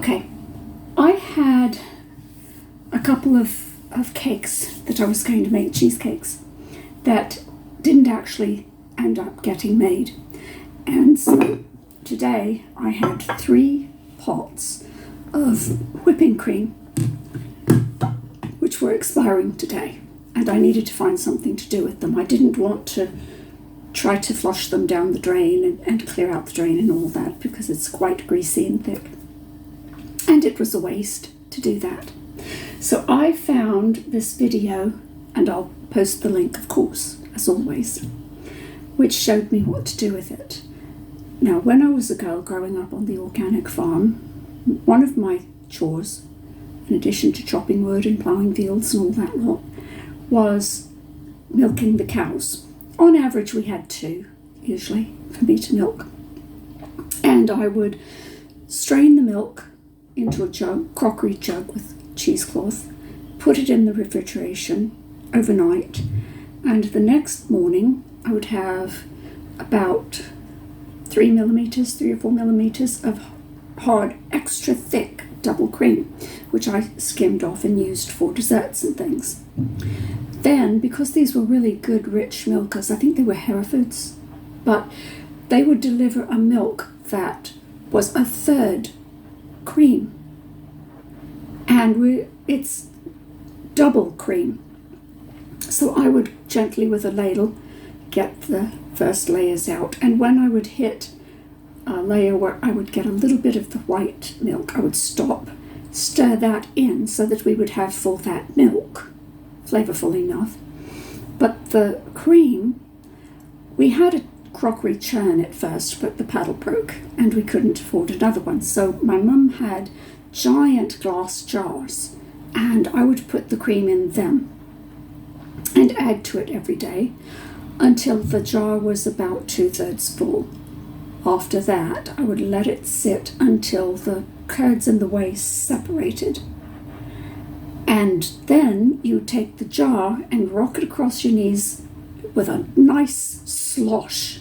Okay, I had a couple of cakes that I was going to make, cheesecakes, that didn't actually end up getting made. And so today I had 3 pots of whipping cream, which were expiring today. And I needed to find something to do with them. I didn't want to try to flush them down the drain and clear out the drain and all that, because it's quite greasy and thick. And it was a waste to do that. So I found this video, and I'll post the link, of course, as always, which showed me what to do with it. Now, when I was a girl growing up on the organic farm, one of my chores, in addition to chopping wood and ploughing fields and all that lot, was milking the cows. On average, we had 2, usually, for me to milk. And I would strain the milk into a jug, crockery jug with cheesecloth, put it in the refrigeration overnight, and the next morning I would have about 3 or 4 millimeters of hard, extra thick double cream, which I skimmed off and used for desserts and things. Then, because these were really good, rich milkers, I think they were Herefords, but they would deliver a milk that was a third cream. And it's double cream. So I would gently, with a ladle, get the first layers out. And when I would hit a layer where I would get a little bit of the white milk, I would stop, stir that in so that we would have full fat milk, flavorful enough. But the cream, we had a crockery churn at first, but the paddle broke and we couldn't afford another one. So my mum had giant glass jars, and I would put the cream in them and add to it every day until the jar was about 2/3 full. After that, I would let it sit until the curds and the whey separated. And then you take the jar and rock it across your knees with a nice slosh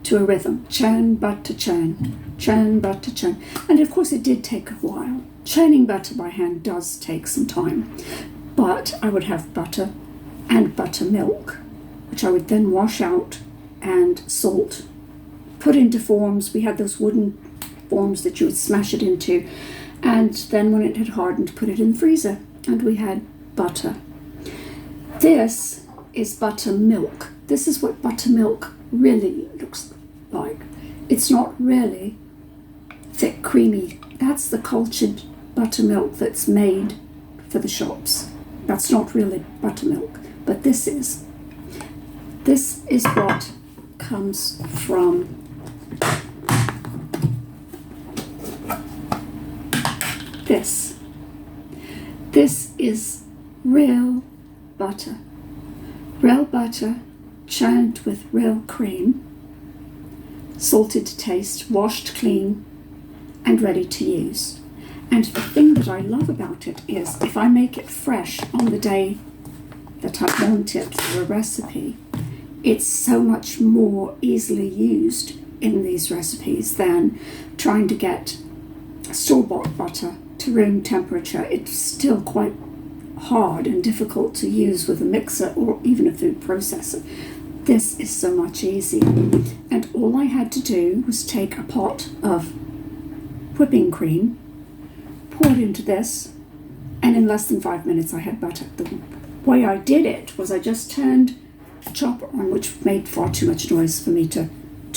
to a rhythm. Churn, butter, churn. Churn, butter, churn. And of course it did take a while. Churning butter by hand does take some time. But I would have butter and buttermilk, which I would then wash out and salt, put into forms. We had those wooden forms that you would smash it into. And then when it had hardened, put it in the freezer. And we had butter. This is buttermilk. This is what buttermilk really looks like. It's not really thick, creamy. That's the cultured buttermilk that's made for the shops. That's not really buttermilk, but this is. This is what comes from this. This is real butter. Real butter churned with real cream, salted to taste, washed clean, and ready to use. And the thing that I love about it is if I make it fresh on the day that I want it for a recipe, it's so much more easily used in these recipes than trying to get store-bought butter to room temperature. It's still quite hard and difficult to use with a mixer or even a food processor. This is so much easier. And all I had to do was take a pot of whipping cream, pour it into this, and in less than 5 minutes I had butter. The way I did it was I just turned the chopper on, which made far too much noise for me to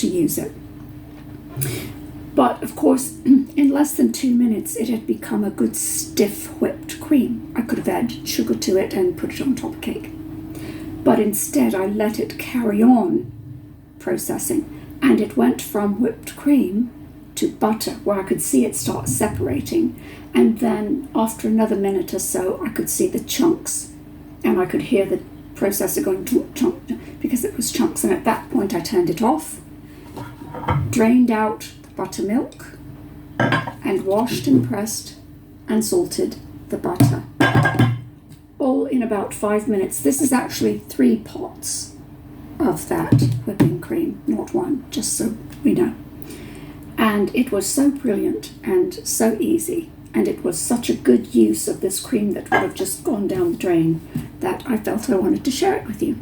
use it. But of course, in less than 2 minutes, it had become a good stiff whipped cream. I could have added sugar to it and put it on top of cake. But instead, I let it carry on processing, and it went from whipped cream to butter, where I could see it start separating. And then after another minute or so, I could see the chunks, and I could hear the processor going chunk, chunk, because it was chunks. And at that point, I turned it off, drained out buttermilk, and washed and pressed and salted the butter, all in about 5 minutes. This is actually 3 pots of that whipping cream, not 1, just so we know. And it was so brilliant and so easy, and it was such a good use of this cream that would have just gone down the drain, that I felt I wanted to share it with you.